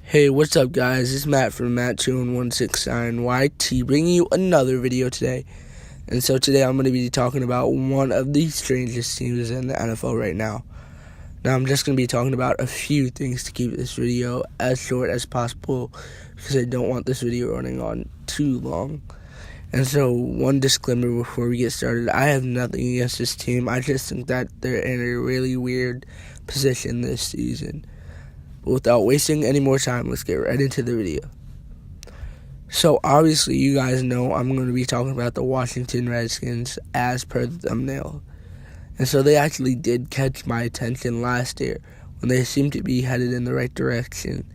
Hey, what's up, guys? It's Matt from Matt2169YT bringing you another video today. And so today I'm going to be talking about one of the strangest teams in the NFL right now. Now I'm just going to be talking about a few things to keep this video as short as possible because I don't want this video running on too long. And so one disclaimer before we get started, I have nothing against this team. I just think that they're in a really weird position this season. Without wasting any more time, let's get right into the video. So obviously you guys know I'm going to be talking about the Washington Redskins as per the thumbnail. And so they actually did catch my attention last year when they seemed to be headed in the right direction.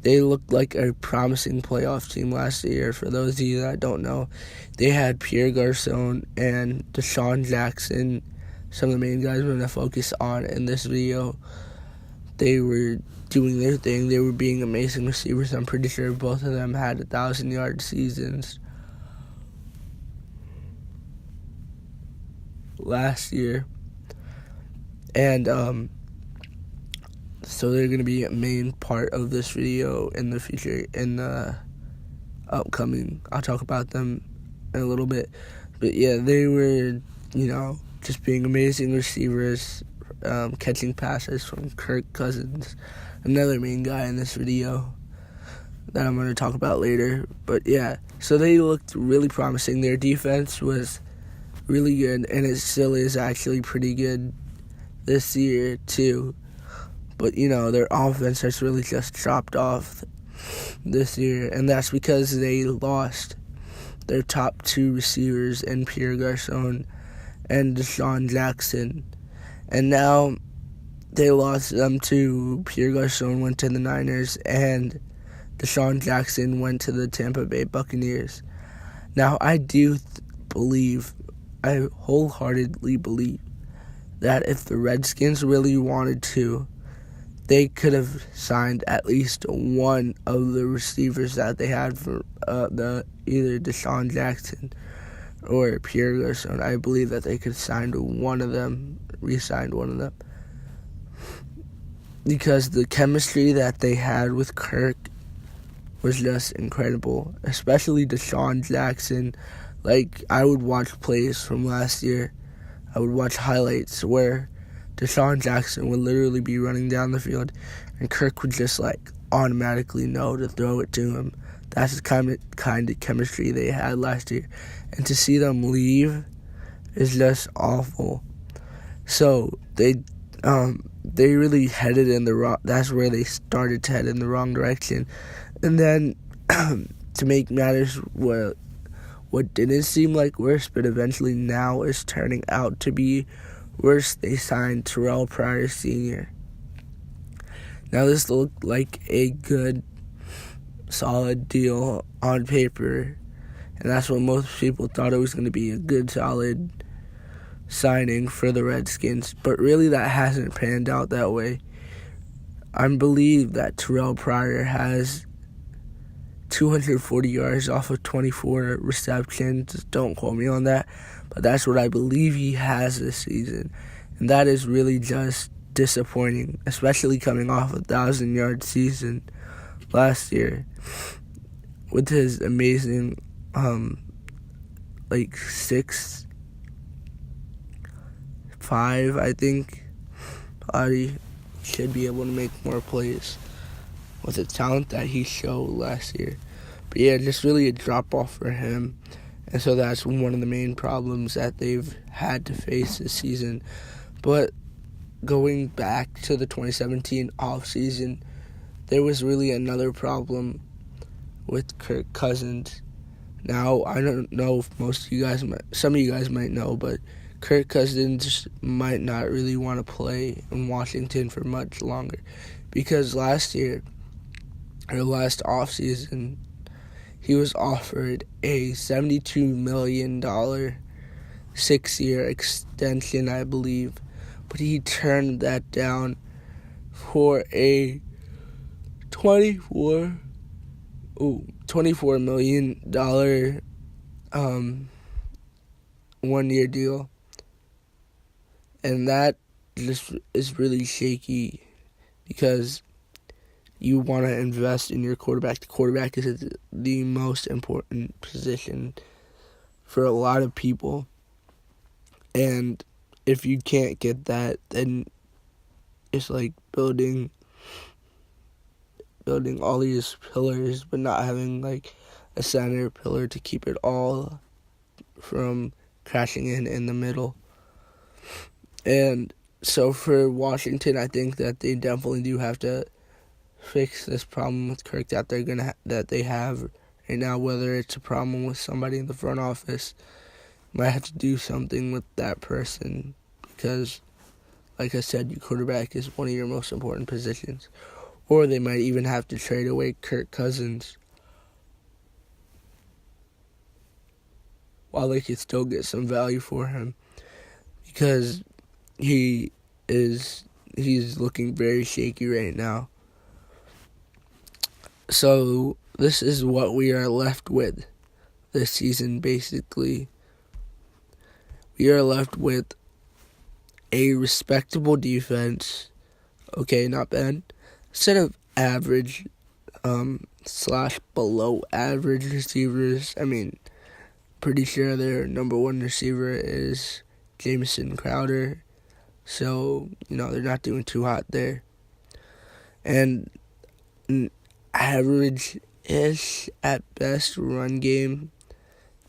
They looked like a promising playoff team last year. For those of you that don't know, they had Pierre Garçon and Deshaun Jackson, some of the main guys we're going to focus on in this video. They were doing their thing. They were being amazing receivers. I'm pretty sure both of them had 1,000-yard seasons last year. And so they're going to be a main part of this video in the future, in the upcoming. I'll talk about them in a little bit. But yeah, they were, just being amazing receivers, catching passes from Kirk Cousins, another main guy in this video that I'm going to talk about later. But yeah, so they looked really promising. Their defense was really good, and it still is actually pretty good this year too. But their offense has really just dropped off this year, and that's because they lost their top two receivers in Pierre Garçon and Deshaun Jackson. And now they lost them to Pierre Garçon went to the Niners, and Deshaun Jackson went to the Tampa Bay Buccaneers. Now, I wholeheartedly believe that if the Redskins really wanted to, they could have signed at least one of the receivers that they had for either Deshaun Jackson or Pierre Garçon. I believe that they could sign one of them, re-signed one of them, because the chemistry that they had with Kirk was just incredible, especially Deshaun Jackson. Like, I would watch plays from last year. I would watch highlights where Deshaun Jackson would literally be running down the field, and Kirk would just automatically know to throw it to him. That's the kind of chemistry they had last year, and to see them leave is just awful. So they really headed in the wrong. That's where they started to head in the wrong direction, and then to make matters what didn't seem like worse, but eventually now is turning out to be worse, they signed Terrell Pryor Sr. Now, this looked like a good, solid deal on paper, and that's what most people thought it was going to be, a good, solid signing for the Redskins. But really, that hasn't panned out that way. I believe that Terrell Pryor has 240 yards off of 24 receptions. Don't quote me on that, but that's what I believe he has this season. And that is really just disappointing, especially coming off a 1,000-yard season last year with his amazing 6'5", I think, body. Should be able to make more plays with the talent that he showed last year. But yeah, just really a drop-off for him. And so that's one of the main problems that they've had to face this season. But going back to the 2017 offseason, there was really another problem with Kirk Cousins. Now, I don't know if some of you guys might know, but Kirk Cousins might not really want to play in Washington for much longer, because last offseason, he was offered a $72 million 6-year extension, I believe, but he turned that down for a $24 million 1-year deal. And that just is really shaky because, you want to invest in your quarterback. The quarterback is the most important position for a lot of people. And if you can't get that, then it's like building all these pillars, but not having like a center pillar to keep it all from crashing in the middle. And so for Washington, I think that they definitely do have to fix this problem with Kirk that they have right now. Whether it's a problem with somebody in the front office, might have to do something with that person, because, like I said, your quarterback is one of your most important positions. Or they might even have to trade away Kirk Cousins while they could still get some value for him, because he's looking very shaky right now. So this is what we are left with this season, basically. We are left with a respectable defense. Okay, not bad. Instead of average / below average receivers, I mean, pretty sure their number one receiver is Jamison Crowder. So, they're not doing too hot there. And an average-ish at best run game,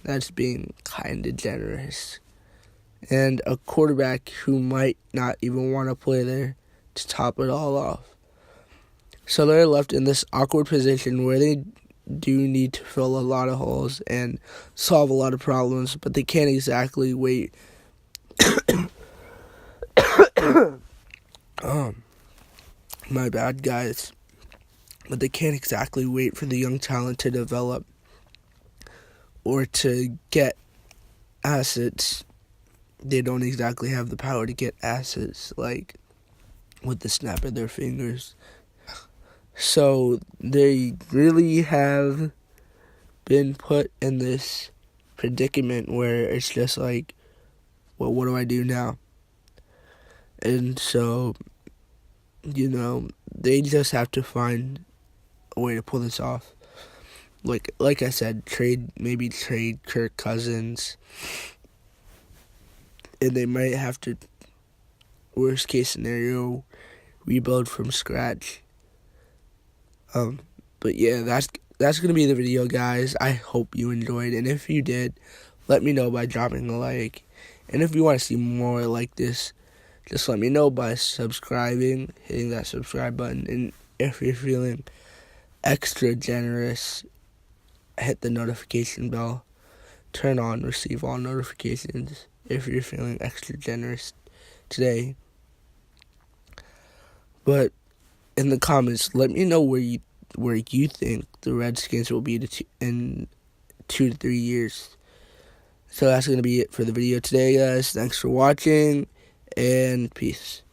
that's being kind of generous. And a quarterback who might not even want to play there to top it all off. So they're left in this awkward position where they do need to fill a lot of holes and solve a lot of problems, but they can't exactly wait. My bad, guys. But they can't exactly wait for the young talent to develop or to get assets. They don't exactly have the power to get assets, like, with the snap of their fingers. So they really have been put in this predicament where it's just like, well, what do I do now? And so, they just have to find a way to pull this off. Like I said, trade Kirk Cousins. And they might have to, worst case scenario, rebuild from scratch. But yeah, that's gonna be the video, guys. I hope you enjoyed, and if you did, let me know by dropping a like. And if you want to see more like this, just let me know by subscribing, hitting that subscribe button. And if you're feeling extra generous, hit the notification bell. Turn on receive all notifications if you're feeling extra generous today. But in the comments, let me know where you think the Redskins will be in 2 to 3 years. So that's going to be it for the video today, guys. Thanks for watching, and peace.